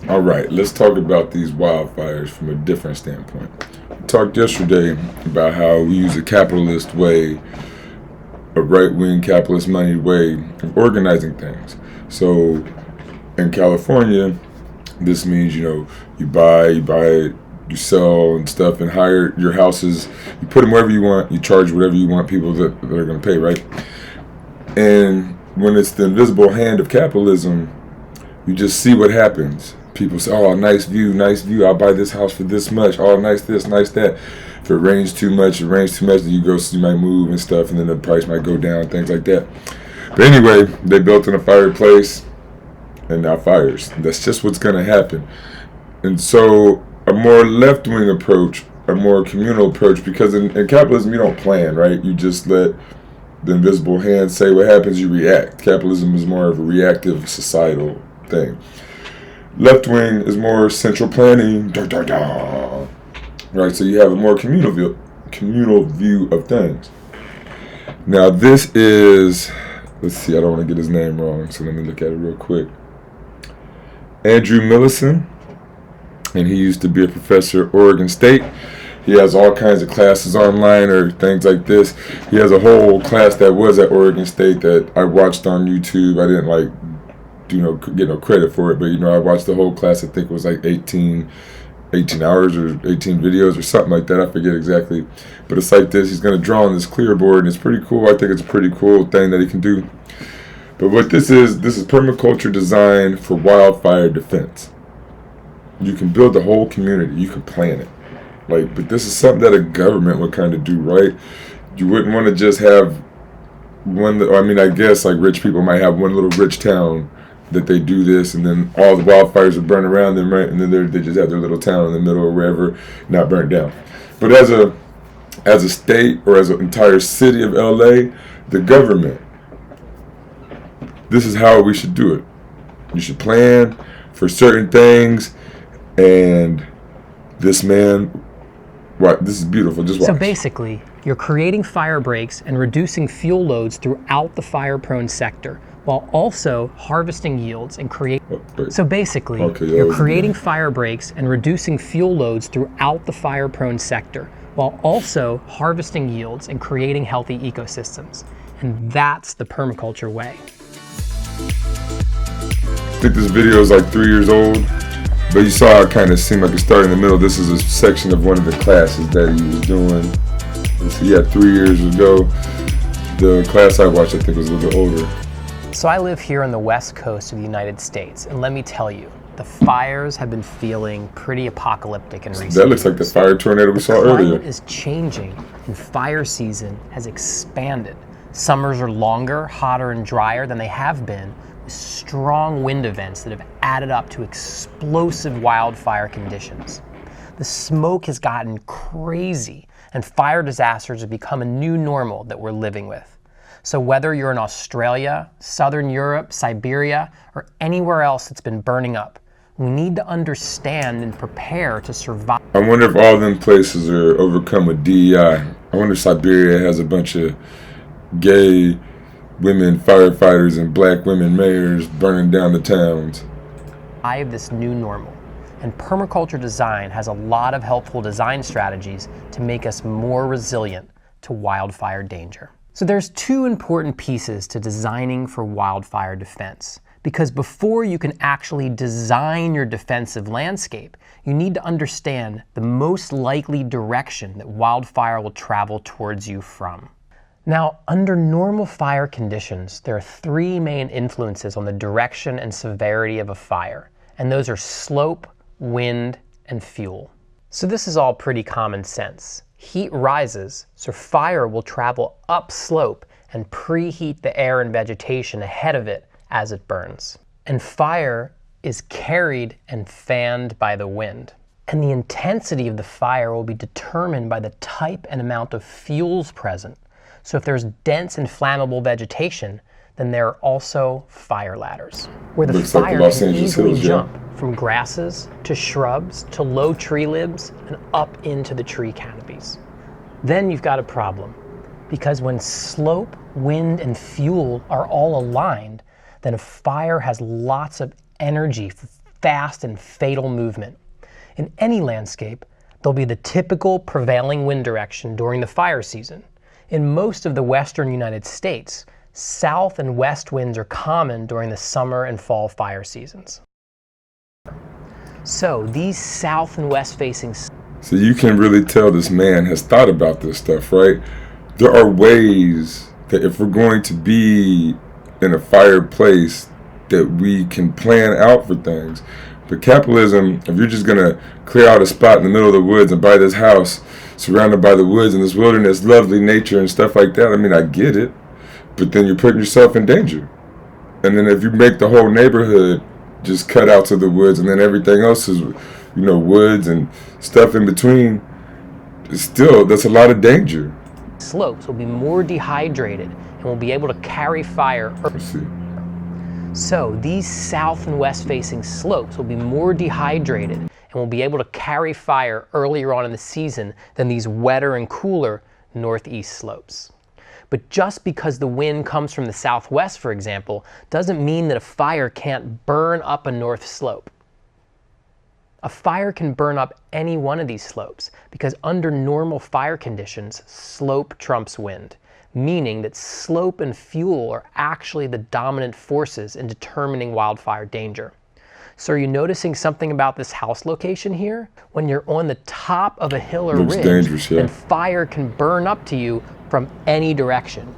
All right, let's talk about these wildfires from a different standpoint. We talked yesterday about how we use a capitalist way, a right-wing capitalist money way of organizing things. So in California, this means, you buy, you sell and stuff, and hire your houses. You put them wherever you want. You charge whatever you want people that are going to pay, right? And when it's the invisible hand of capitalism, you just see what happens. People say, "Oh, nice view. I'll buy this house for this much. Oh, nice this, nice that." If it rains too much, then you might move and stuff, and then the price might go down, things like that. But anyway, they built in a fireplace, and now fires. That's just what's going to happen. And so a more left-wing approach, a more communal approach, because in capitalism you don't plan, right? You just let the invisible hand say what happens, you react. Capitalism is more of a reactive societal thing. Left-wing is more central planning, right? So you have a more communal view of things. Now this is, let's see, I don't want to get his name wrong, so let me look at it real quick. Andrew Millison, and he used to be a professor at Oregon State. He has all kinds of classes online or things like this. He has a whole class that was at Oregon State that I watched on YouTube. I didn't get no credit for it, but I watched the whole class. I think it was like 18 hours or 18 videos or something like that. I forget exactly. But it's like this. He's going to draw on this clear board, and it's pretty cool. I think it's a pretty cool thing that he can do. But what this is permaculture design for wildfire defense. You can build the whole community. You can plan it. But this is something that a government would kind of do, right? You wouldn't want to just have I guess like rich people might have one little rich town that they do this, and then all the wildfires would burn around them, right? And then they just have their little town in the middle or wherever, not burnt down. But as a state or as an entire city of LA, the government, this is how we should do it. You should plan for certain things, and this is beautiful. Just watch. So basically, you're creating fire breaks and reducing fuel loads throughout the fire-prone sector, while also harvesting yields and fire breaks and reducing fuel loads throughout the fire-prone sector, while also harvesting yields and creating healthy ecosystems. And that's the permaculture way. I think this video is like 3 years old, but you saw it kind of seemed like it started in the middle. This is a section of one of the classes that he was doing. So yeah, 3 years ago. The class I watched, I think, was a little bit older. So I live here on the west coast of the United States, and let me tell you, the fires have been feeling pretty apocalyptic in recent years. That looks like the fire tornado we saw earlier. The climate is changing, and fire season has expanded. Summers are longer, hotter, and drier than they have been, with strong wind events that have added up to explosive wildfire conditions. The smoke has gotten crazy, and fire disasters have become a new normal that we're living with. So whether you're in Australia, Southern Europe, Siberia, or anywhere else that's been burning up, we need to understand and prepare to survive. I wonder if all them places are overcome with DEI. I wonder if Siberia has a bunch of gay women firefighters and black women mayors burning down the towns. I have this new normal, and permaculture design has a lot of helpful design strategies to make us more resilient to wildfire danger. So there's two important pieces to designing for wildfire defense, because before you can actually design your defensive landscape, you need to understand the most likely direction that wildfire will travel towards you from. Now, under normal fire conditions, there are three main influences on the direction and severity of a fire, and those are slope, wind, and fuel. So this is all pretty common sense. Heat rises, so fire will travel upslope and preheat the air and vegetation ahead of it as it burns. And fire is carried and fanned by the wind. And the intensity of the fire will be determined by the type and amount of fuels present. So if there's dense and flammable vegetation, then there are also fire ladders, where the fire can easily jump from grasses to shrubs to low tree limbs and up into the tree canopies. Then you've got a problem, because when slope, wind, and fuel are all aligned, then a fire has lots of energy fast and fatal movement. In any landscape, there'll be the typical prevailing wind direction during the fire season. In most of the western United States, south and west winds are common during the summer and fall fire seasons. So these south and west facing... So you can really tell this man has thought about this stuff, right? There are ways that if we're going to be in a fireplace that we can plan out for things. But capitalism, if you're just going to clear out a spot in the middle of the woods and buy this house surrounded by the woods and this wilderness, lovely nature and stuff like that, I mean, I get it. But then you're putting yourself in danger. And then if you make the whole neighborhood just cut out to the woods and then everything else is, woods and stuff in between, still, that's a lot of danger. Slopes will be more dehydrated and will be able to carry fire. Let's see. So these south and west facing slopes will be more dehydrated and will be able to carry fire earlier on in the season than these wetter and cooler northeast slopes. But just because the wind comes from the southwest, for example, doesn't mean that a fire can't burn up a north slope. A fire can burn up any one of these slopes because under normal fire conditions, slope trumps wind, meaning that slope and fuel are actually the dominant forces in determining wildfire danger. So are you noticing something about this house location here? When you're on the top of a hill or Looks ridge, dangerous, yeah. then fire can burn up to you from any direction.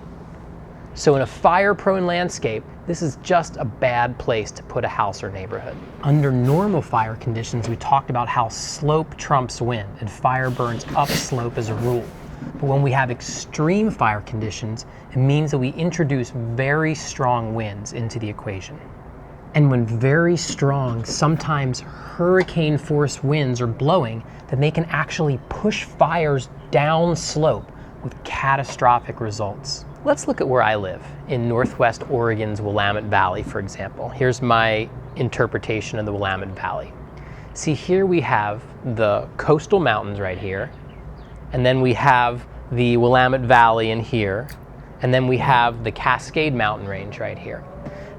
So in a fire-prone landscape, this is just a bad place to put a house or neighborhood. Under normal fire conditions, we talked about how slope trumps wind and fire burns upslope as a rule. But when we have extreme fire conditions, it means that we introduce very strong winds into the equation. And when very strong, sometimes hurricane force winds are blowing, then they can actually push fires down slope with catastrophic results. Let's look at where I live, in Northwest Oregon's Willamette Valley, for example. Here's my interpretation of the Willamette Valley. See, here we have the coastal mountains right here, and then we have the Willamette Valley in here, and then we have the Cascade Mountain Range right here.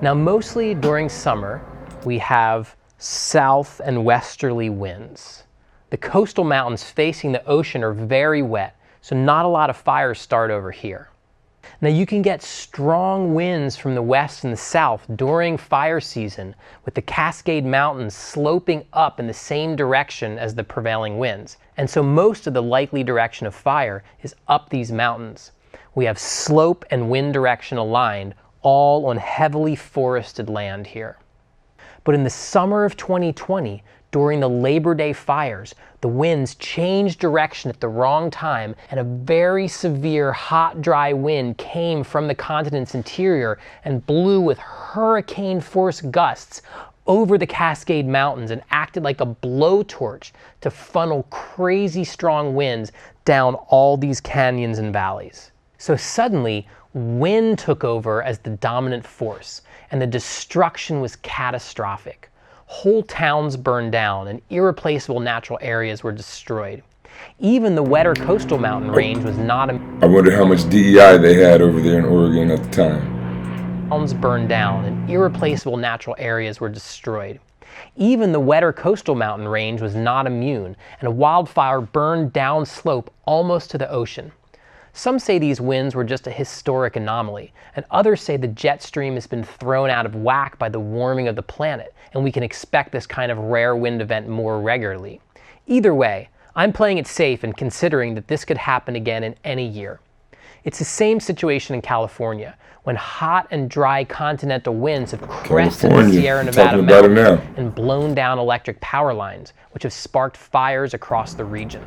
Now, mostly during summer, we have south and westerly winds. The coastal mountains facing the ocean are very wet, so not a lot of fires start over here. Now you can get strong winds from the west and the south during fire season with the Cascade Mountains sloping up in the same direction as the prevailing winds. And so most of the likely direction of fire is up these mountains. We have slope and wind direction aligned, all on heavily forested land here. But in the summer of 2020, during the Labor Day fires, the winds changed direction at the wrong time and a very severe hot, dry wind came from the continent's interior and blew with hurricane force gusts over the Cascade Mountains and acted like a blowtorch to funnel crazy strong winds down all these canyons and valleys. So suddenly, wind took over as the dominant force and the destruction was catastrophic. Whole towns burned down and irreplaceable natural areas were destroyed. Even the wetter coastal mountain range was not I wonder how much DEI they had over there in Oregon at the time. Towns burned down and irreplaceable natural areas were destroyed. Even the wetter coastal mountain range was not immune, and a wildfire burned downslope almost to the ocean. Some say these winds were just a historic anomaly, and others say the jet stream has been thrown out of whack by the warming of the planet, and we can expect this kind of rare wind event more regularly. Either way, I'm playing it safe and considering that this could happen again in any year. It's the same situation in California, when hot and dry continental winds have crested the Sierra Nevada mountains and blown down electric power lines, which have sparked fires across the region.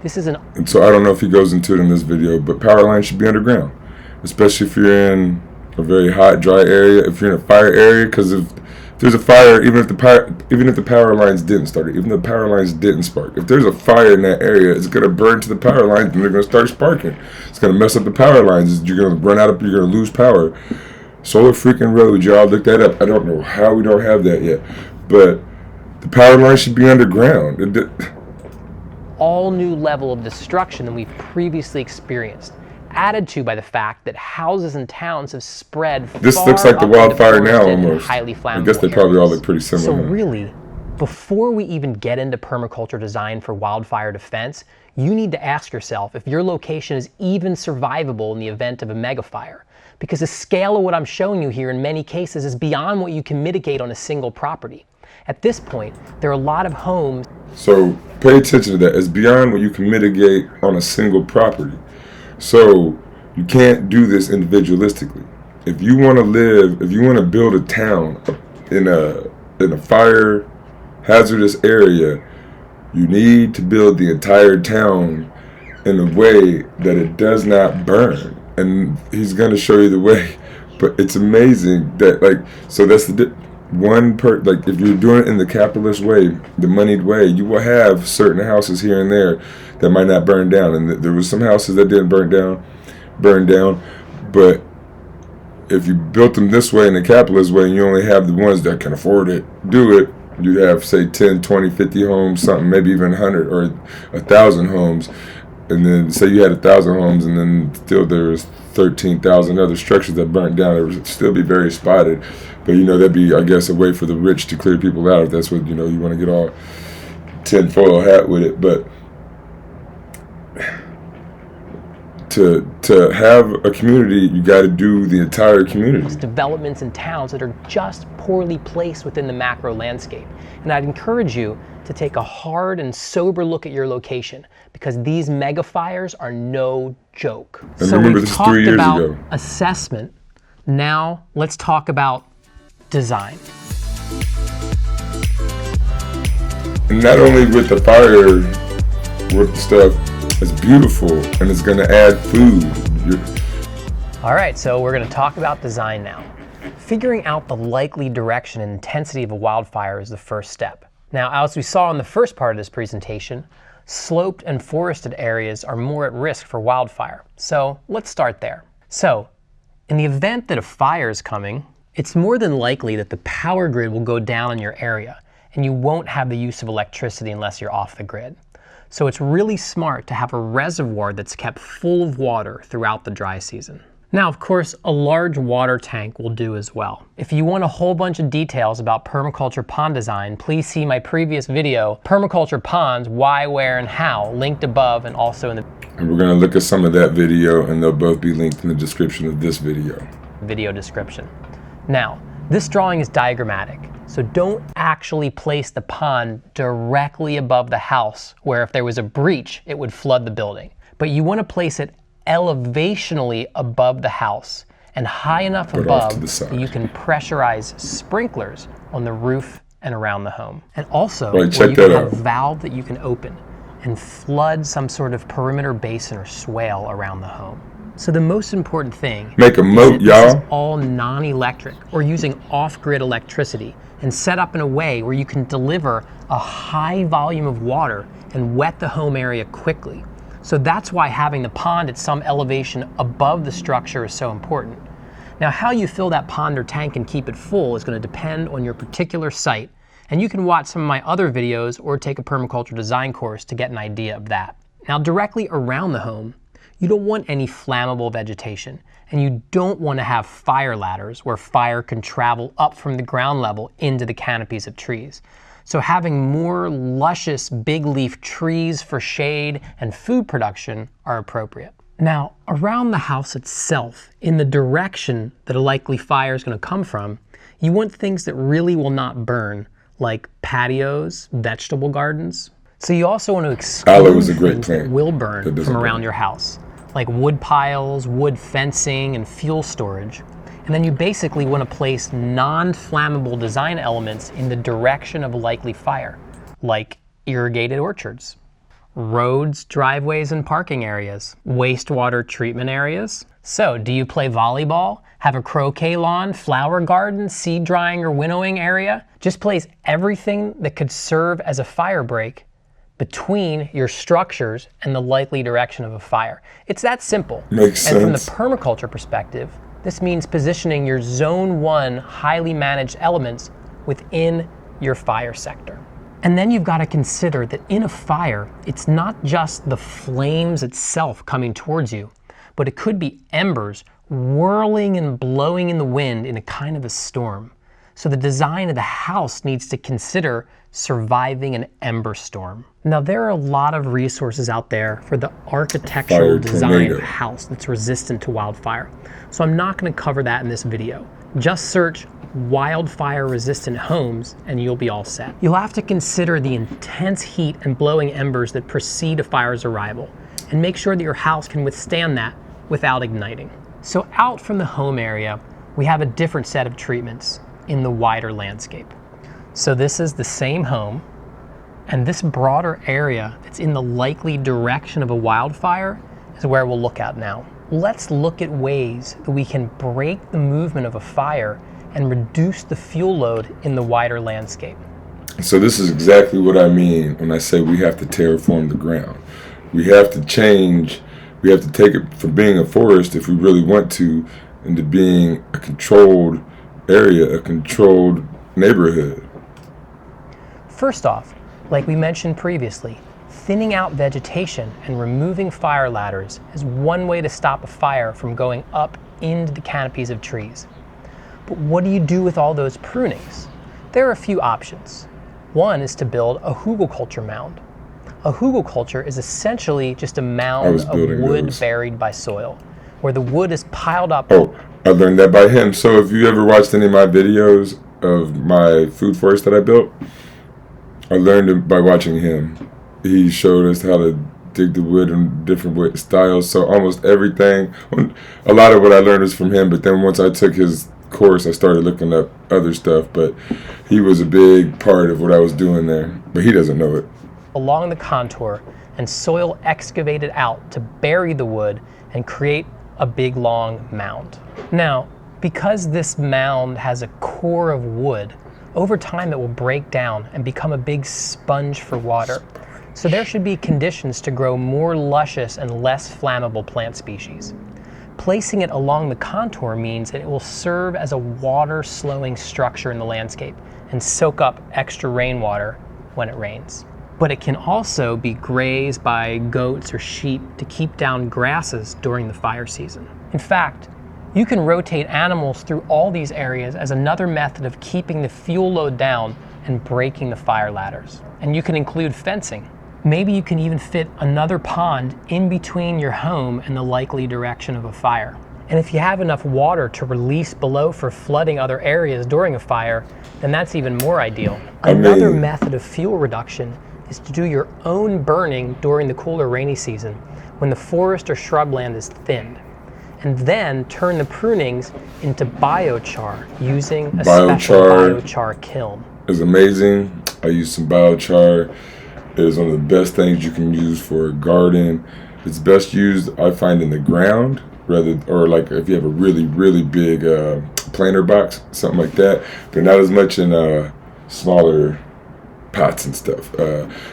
This is And so I don't know if he goes into it in this video, but power lines should be underground, especially if you're in a very hot, dry area. If you're in a fire area, because if there's a fire, even if the power lines didn't start it, even if the power lines didn't spark, if there's a fire in that area, it's gonna burn to the power lines, and they're gonna start sparking. It's gonna mess up the power lines. You're gonna run out of. You're gonna lose power. Solar freaking road, y'all look that up. I don't know how we don't have that yet, but the power lines should be underground. All new level of destruction than we've previously experienced, added to by the fact that houses and towns have spread This far looks like the up into wildfire now forested and almost. highly flammable I guess they probably all areas. look pretty similar. So really, before we even get into permaculture design for wildfire defense, you need to ask yourself if your location is even survivable in the event of a megafire. Because the scale of what I'm showing you here in many cases is beyond what you can mitigate on a single property. At this point, there are a lot of homes. So pay attention to that. It's beyond what you can mitigate on a single property. So you can't do this individualistically. If you want to build a town in a fire hazardous area, you need to build the entire town in a way that it does not burn. And he's going to show you the way. But it's amazing that, like, so that's the like, if you're doing it in the capitalist way, the moneyed way, you will have certain houses here and there that might not burn down. And there was some houses that didn't burn down. But if you built them this way in the capitalist way, and you only have the ones that can afford it, do it, you'd have, say, 10, 20, 50 homes, something, maybe even 100 or 1,000 homes. And then say you had 1,000 homes, and then still there's 13,000 other structures that burnt down. It would still be very spotted. But, that'd be, I guess, a way for the rich to clear people out, if that's what, you want to get all tinfoil hat with it. But to have a community, you got to do the entire community. Developments and towns that are just poorly placed within the macro landscape. And I'd encourage you to take a hard and sober look at your location, because these mega fires are no joke. And so remember, we've this is talked 3 years about ago. Assessment. Now let's talk about design. And not only with the fire, with the stuff, it's beautiful and it's going to add food. All right, so we're going to talk about design now. Figuring out the likely direction and intensity of a wildfire is the first step. Now, as we saw in the first part of this presentation, sloped and forested areas are more at risk for wildfire. So let's start there. So, in the event that a fire is coming, it's more than likely that the power grid will go down in your area, and you won't have the use of electricity unless you're off the grid. So it's really smart to have a reservoir that's kept full of water throughout the dry season. Now, of course, a large water tank will do as well. If you want a whole bunch of details about permaculture pond design, please see my previous video, Permaculture Ponds, Why, Where, and How, linked above and also in the And we're going to look at some of that video, and they'll both be linked in the description of this video. Video description. Now, this drawing is diagrammatic, so don't actually place the pond directly above the house, where if there was a breach, it would flood the building. But you want to place it elevationally above the house and high enough above that you can pressurize sprinklers on the roof and around the home. And also, where you can have a valve that you can open and flood some sort of perimeter basin or swale around the home. So the most important thing, make a moat, y'all. This is all non-electric or using off-grid electricity, and set up in a way where you can deliver a high volume of water and wet the home area quickly. So that's why having the pond at some elevation above the structure is so important. Now, how you fill that pond or tank and keep it full is going to depend on your particular site, and you can watch some of my other videos or take a permaculture design course to get an idea of that. Now, directly around the home, you don't want any flammable vegetation, and you don't want to have fire ladders where fire can travel up from the ground level into the canopies of trees. So having more luscious big leaf trees for shade and food production are appropriate. Now, around the house itself, in the direction that a likely fire is going to come from, you want things that really will not burn, like patios, vegetable gardens. So you also want to exclude things that will burn from around your house, like wood piles, wood fencing, and fuel storage. And then you basically want to place non-flammable design elements in the direction of a likely fire, like irrigated orchards, roads, driveways, and parking areas, wastewater treatment areas. So, do you play volleyball, have a croquet lawn, flower garden, seed drying, or winnowing area? Just place everything that could serve as a fire break between your structures and the likely direction of a fire. It's that simple. Makes sense. And from the permaculture perspective, this means positioning your Zone 1 highly managed elements within your fire sector. And then you've got to consider that in a fire, it's not just the flames itself coming towards you, but it could be embers whirling and blowing in the wind in a kind of a storm. So the design of the house needs to consider surviving an ember storm. Now, there are a lot of resources out there for the architectural design of a house that's resistant to wildfire. So I'm not going to cover that in this video. Just search wildfire resistant homes and you'll be all set. You'll have to consider the intense heat and blowing embers that precede a fire's arrival, and make sure that your house can withstand that without igniting. So out from the home area, we have a different set of treatments in the wider landscape. So this is the same home, and this broader area that's in the likely direction of a wildfire is where we'll look at now. Let's look at ways that we can break the movement of a fire and reduce the fuel load in the wider landscape. So this is exactly what I mean when I say we have to terraform the ground. We have to change, we have to take it from being a forest, if we really want to, into being a controlled area, a controlled neighborhood. First off, like we mentioned previously, thinning out vegetation and removing fire ladders is one way to stop a fire from going up into the canopies of trees. But what do you do with all those prunings? There are a few options. One is to build a hugelkultur mound. A hugelkultur is essentially just a mound of wood buried by soil, where the wood is piled up. Oh, I learned that by him. So if you ever watched any of my videos of my food forest that I built, I learned it by watching him. He showed us how to dig the wood in different styles. So almost everything, a lot of what I learned is from him. But then once I took his course, I started looking up other stuff. But he was a big part of what I was doing there. But he doesn't know it. Along the contour, and soil excavated out to bury the wood and create a big long mound. Now, because this mound has a core of wood, over time it will break down and become a big sponge for water. So there should be conditions to grow more luscious and less flammable plant species. Placing it along the contour means that it will serve as a water-slowing structure in the landscape and soak up extra rainwater when it rains. But it can also be grazed by goats or sheep to keep down grasses during the fire season. In fact, you can rotate animals through all these areas as another method of keeping the fuel load down and breaking the fire ladders. And you can include fencing. Maybe you can even fit another pond in between your home and the likely direction of a fire. And if you have enough water to release below for flooding other areas during a fire, then that's even more ideal. Another method of fuel reduction is to do your own burning during the cooler rainy season when the forest or shrubland is thinned, and then turn the prunings into biochar using a special biochar kiln. It's amazing. I use some biochar. It is one of the best things you can use for a garden. It's best used, I find, in the ground, or like if you have a really, really big planter box, something like that. But not as much in smaller pots and stuff.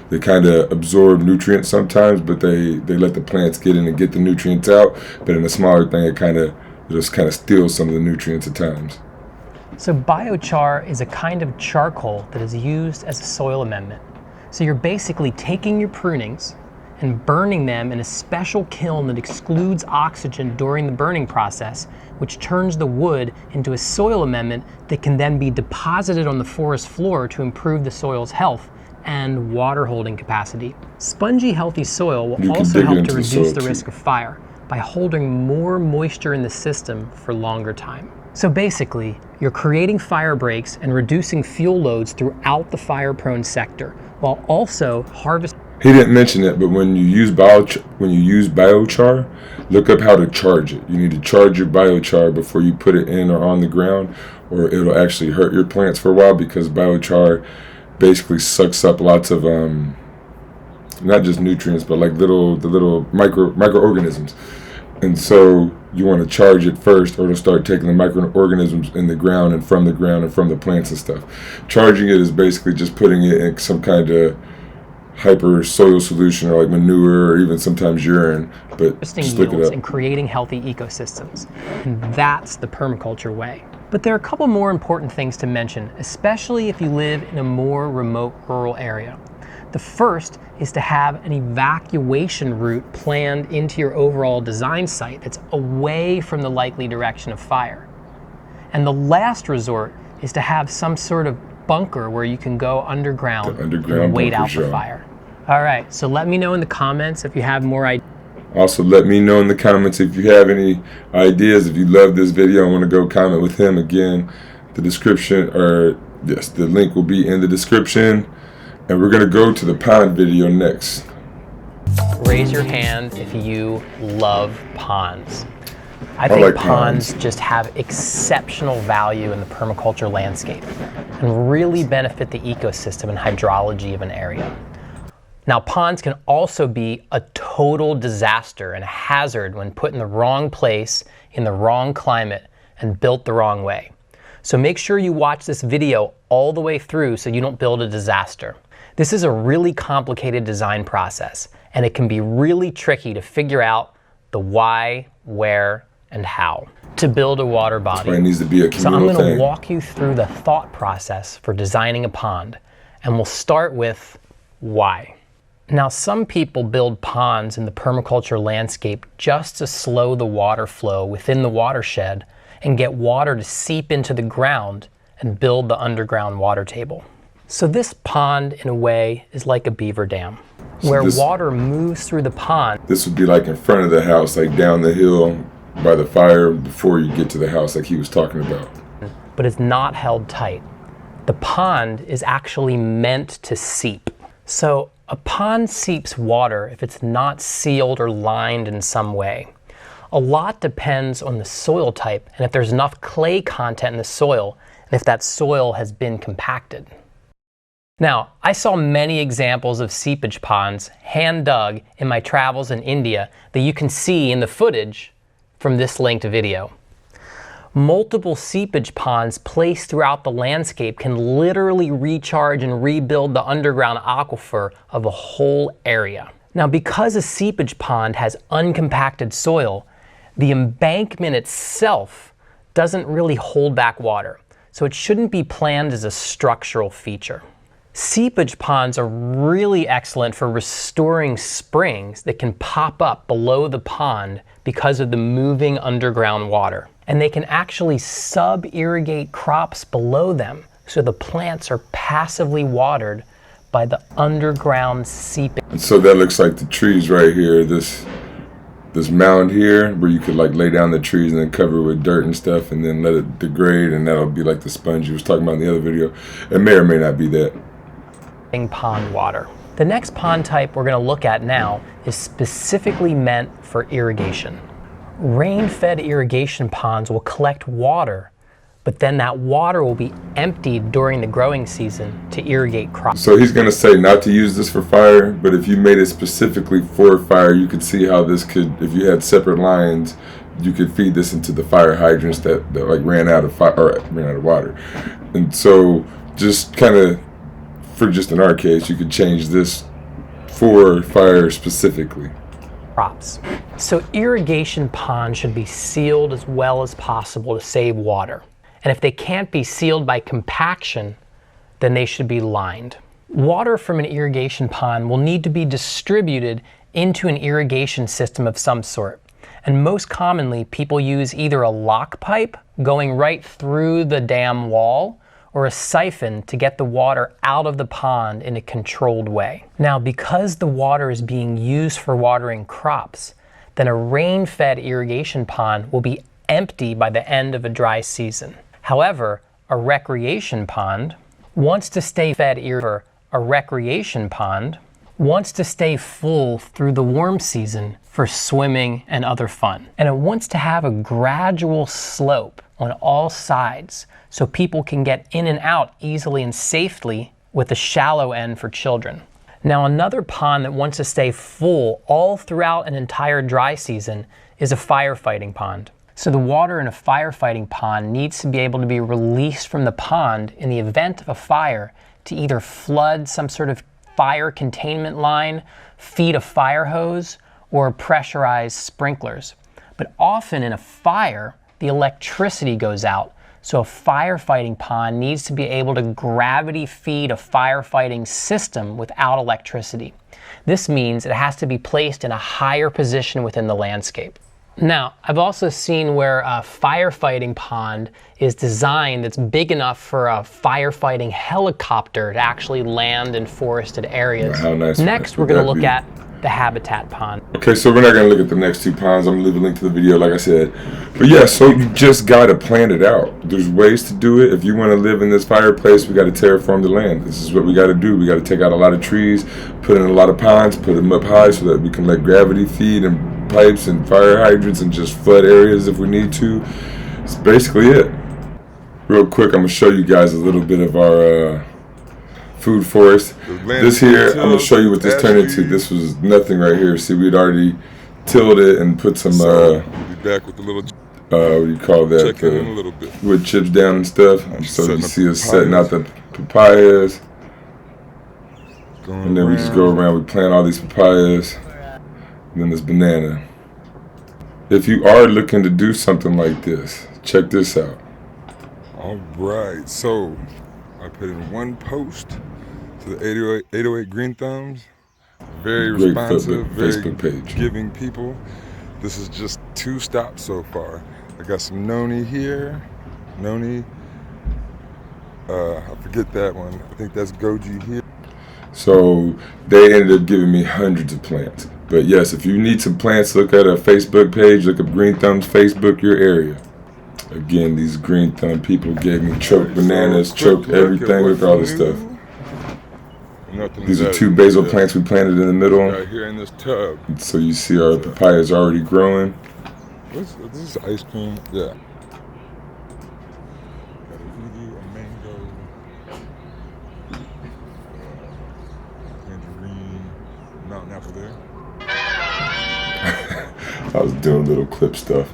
They kind of absorb nutrients sometimes, but they let the plants get in and get the nutrients out. But in a smaller thing, it just kind of steals some of the nutrients at times. So biochar is a kind of charcoal that is used as a soil amendment. So you're basically taking your prunings and burning them in a special kiln that excludes oxygen during the burning process, which turns the wood into a soil amendment that can then be deposited on the forest floor to improve the soil's health and water holding capacity. Spongy, healthy soil will also help to reduce the risk of fire by holding more moisture in the system for longer time. So basically, you're creating fire breaks and reducing fuel loads throughout the fire-prone sector, while also harvesting. He didn't mention it, but when you use biochar, look up how to charge it. You need to charge your biochar before you put it in or on the ground, or it'll actually hurt your plants for a while, because biochar basically sucks up lots of not just nutrients, but like the little microorganisms. And so you want to charge it first, or it'll start taking the microorganisms in the ground and from the plants and stuff. Charging it is basically just putting it in some kind of hyper soil solution, or like manure, or even sometimes urine. But just look it up. And creating healthy ecosystems. And that's the permaculture way. But there are a couple more important things to mention, especially if you live in a more remote rural area. The first is to have an evacuation route planned into your overall design site that's away from the likely direction of fire. And the last resort is to have some sort of bunker where you can go underground, and wait out the fire. All right, so let me know in the comments if you have more ideas. Also, let me know in the comments if you have any ideas. If you love this video and want to go comment with him, again, the description, or yes, the link will be in the description. And we're going to go to the pond video next. Raise your hand if you love ponds. I think like ponds just have exceptional value in the permaculture landscape and really benefit the ecosystem and hydrology of an area. Now, ponds can also be a total disaster and a hazard when put in the wrong place, in the wrong climate, and built the wrong way. So make sure you watch this video all the way through so you don't build a disaster. This is a really complicated design process, and it can be really tricky to figure out the why, where, and how to build a water body. That's why it needs to be a communal thing. So I'm going to walk you through the thought process for designing a pond, and we'll start with why. Now, some people build ponds in the permaculture landscape just to slow the water flow within the watershed and get water to seep into the ground and build the underground water table. So this pond, in a way, is like a beaver dam, where water moves through the pond. This would be like in front of the house, like down the hill by the fire before you get to the house, like he was talking about. But it's not held tight. The pond is actually meant to seep. So a pond seeps water if it's not sealed or lined in some way. A lot depends on the soil type and if there's enough clay content in the soil and if that soil has been compacted. Now, I saw many examples of seepage ponds hand dug in my travels in India that you can see in the footage from this linked video. Multiple seepage ponds placed throughout the landscape can literally recharge and rebuild the underground aquifer of a whole area. Now, because a seepage pond has uncompacted soil, the embankment itself doesn't really hold back water, so it shouldn't be planned as a structural feature. Seepage ponds are really excellent for restoring springs that can pop up below the pond because of the moving underground water. And they can actually sub-irrigate crops below them, so the plants are passively watered by the underground seepage. And so that looks like the trees right here, this mound here, where you could like lay down the trees and then cover it with dirt and stuff and then let it degrade, and that'll be like the sponge you was talking about in the other video. It may or may not be that. Pond water. The next pond type we're going to look at now is specifically meant for irrigation. Rain-fed irrigation ponds will collect water, but then that water will be emptied during the growing season to irrigate crops. So he's going to say not to use this for fire, but if you made it specifically for fire, you could see how this could, if you had separate lines, you could feed this into the fire hydrants that like ran out of fire or ran out of water. And so just kind of, for just in our case, you could change this for fire specifically. Crops. So irrigation ponds should be sealed as well as possible to save water. And if they can't be sealed by compaction, then they should be lined. Water from an irrigation pond will need to be distributed into an irrigation system of some sort. And most commonly, people use either a lock pipe going right through the dam wall or a siphon to get the water out of the pond in a controlled way. Now, because the water is being used for watering crops, then a rain-fed irrigation pond will be empty by the end of a dry season. However, a recreation pond wants to stay wants to stay full through the warm season for swimming and other fun. And it wants to have a gradual slope on all sides so people can get in and out easily and safely with a shallow end for children. Now, another pond that wants to stay full all throughout an entire dry season is a firefighting pond. So the water in a firefighting pond needs to be able to be released from the pond in the event of a fire to either flood some sort of fire containment line, feed a fire hose, or pressurize sprinklers. But often in a fire, the electricity goes out, so a firefighting pond needs to be able to gravity feed a firefighting system without electricity. This means it has to be placed in a higher position within the landscape. Now, I've also seen where a firefighting pond is designed that's big enough for a firefighting helicopter to actually land in forested areas. How nice. Next, we're going to look at the habitat pond. Okay, so we're not going to look at the next two ponds. I'm going to leave a link to the video, like I said. But yeah, so you just got to plan it out. There's ways to do it. If you want to live in this fireplace, we got to terraform the land. This is what we got to do. We got to take out a lot of trees, put in a lot of ponds, put them up high so that we can let gravity feed and pipes and fire hydrants and just flood areas if we need to. That's basically it. Real quick, I'm going to show you guys a little bit of our food forest. This here, I'm going to show you what this turned into. This was nothing right here. See, we'd already tilled it and put some, we'll be back with the little, what do you call that? check in a little bit. Wood chips down and stuff. So you see us setting out the papayas. And then we just go around, we plant all these papayas. And then this banana. If you are looking to do something like this, check this out. All right, so I put in one post to the 808 Green Thumbs. Very Great responsive, very Facebook page. giving people. This is just 2 stops so far. I got some noni here. Noni. I forget that one. I think that's goji here. So they ended up giving me hundreds of plants. But yes, if you need some plants, look at our Facebook page. Look up Green Thumbs Facebook, your area. Again, these Green Thumb people gave me choked bananas, choked everything, look at all this stuff. These are 2 basil plants we planted in the middle. Right here in this tub. So you see our papayas already growing. This is ice cream. Yeah. Got a voodoo, a mango, tangerine, mountain apple there. I was doing little clip stuff,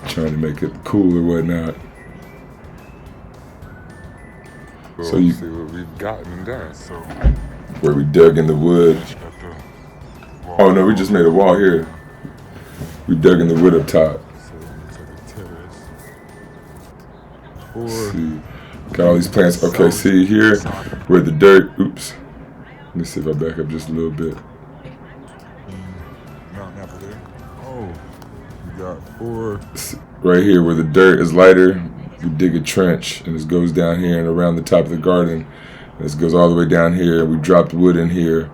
trying to make it cool or whatnot. So you see what we've gotten done. So where we dug in the wood. Oh no, we just made a wall here. We dug in the wood up top. So it's like a terrace. See, got all these plants. Okay, see here where the dirt. Oops. Let me see if I back up just a little bit. Mountain apple there. Oh, we got 4. Right here where the dirt is lighter, we dig a trench and this goes down here and around the top of the garden. And this goes all the way down here. We dropped wood in here,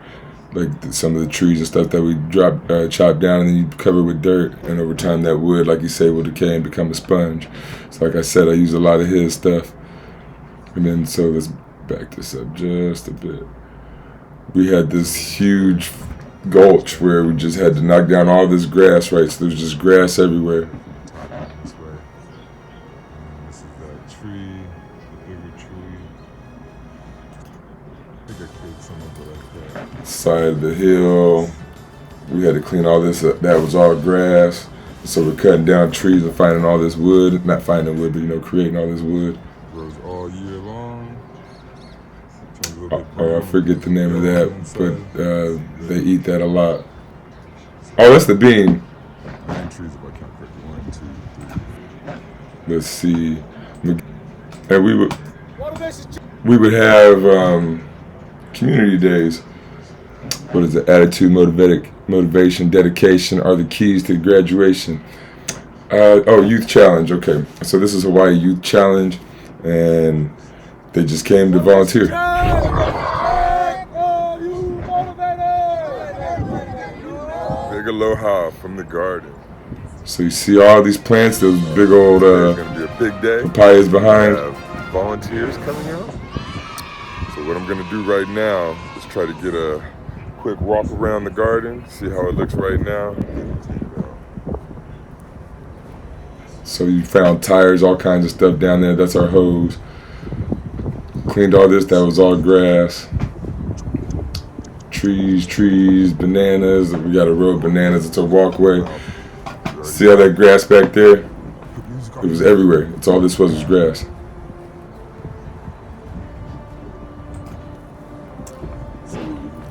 like some of the trees and stuff that we chopped down, and then you cover it with dirt. And over time, that wood, like you say, will decay and become a sponge. So, like I said, I use a lot of his stuff. And then, so let's back this up just a bit. We had this huge gulch where we just had to knock down all this grass, right? So there's just grass everywhere. This way. And this is that tree, the bigger tree. I think I killed some of it like that. Side of the hill. We had to clean all this up. That was all grass. So we're cutting down trees and finding all this wood. Not finding wood, but creating all this wood. Grows all year long. Oh, I forget the name of that, but they eat that a lot. Oh, that's the bean. 9 trees if I count correctly. 1, 2, 3. Let's see. And we would have community days. What is it? Attitude, motivation, dedication are the keys to graduation. Youth challenge. Okay, so this is Hawaii Youth Challenge, and they just came to volunteer. Big aloha from the garden. So you see all these plants, those big old It's gonna be a big day. papayas behind. We have volunteers coming out. So what I'm gonna do right now is try to get a quick walk around the garden, see how it looks right now. So you found tires, all kinds of stuff down there. That's our hose. Cleaned all this. That was all grass. Trees, bananas. We got a row of bananas. It's a walkway. See all that grass back there? It was everywhere. It's all this was grass.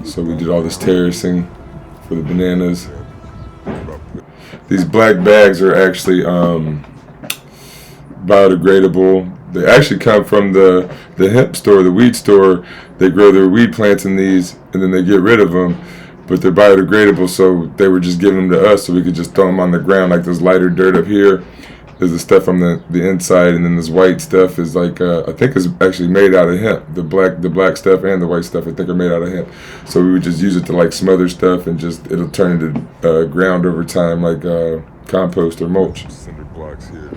So we did all this terracing for the bananas. These black bags are actually biodegradable. They actually come from the hemp store, the weed store. They grow their weed plants in these, and then they get rid of them. but they're biodegradable, so they were just giving them to us so we could just throw them on the ground. Like this lighter dirt up here is the stuff on the inside, and then this white stuff is like I think it's actually made out of hemp. The black stuff and the white stuff I think are made out of hemp. So we would just use it to like smother stuff, and just it'll turn into ground over time, like compost or mulch. Cinder blocks here.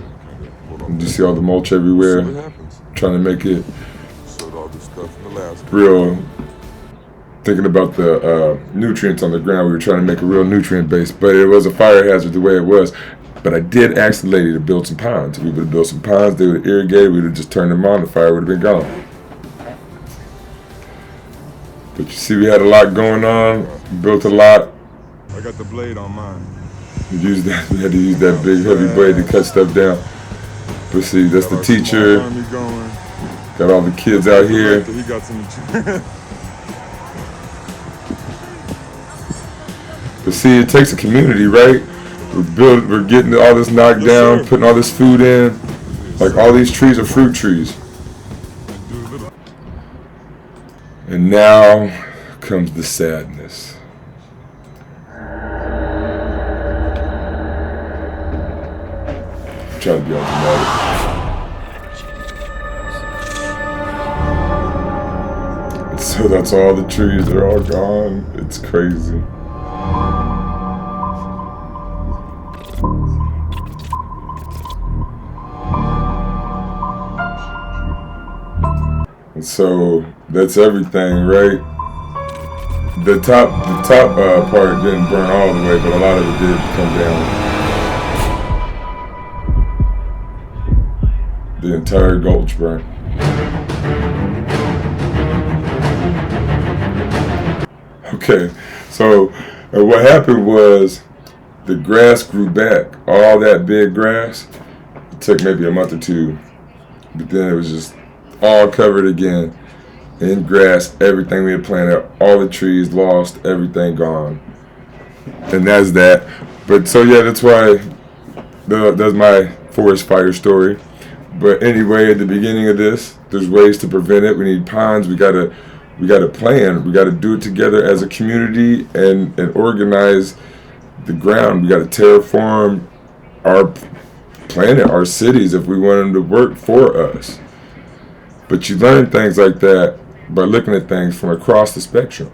And you see all the mulch everywhere. See what happens. Trying to make it Showed all this stuff in the last real. Thinking about the nutrients on the ground, we were trying to make a real nutrient base, but it was a fire hazard the way it was. But I did ask the lady to build some ponds. If we would have built some ponds, they would have irrigated, we would have just turned them on, the fire would have been gone. But you see, we had a lot going on, built a lot. I got the blade on mine. We had to use that big heavy blade to cut stuff down. But see, that's the teacher. Got all the kids out here. He got some. But see, it takes a community, right? We're getting all this knocked down, putting all this food in. Like all these trees are fruit trees. And now comes the sadness. I'm trying to be all dramatic. So that's all the trees, they're all gone. It's crazy. And so that's everything, right? The top part didn't burn all the way, but a lot of it did come down. The entire gulch burned. Okay, so what happened was the grass grew back. All that big grass, it took maybe a month or two, but then it was just all covered again in grass. Everything we had planted, all the trees lost, everything gone. And that's that. But so yeah, that's why that's my forest fire story. But anyway, at the beginning of this, there's ways to prevent it. We need ponds. We gotta plan. We gotta do it together as a community and organize the ground. We gotta terraform our planet, our cities, if we want them to work for us. But you learn things like that by looking at things from across the spectrum.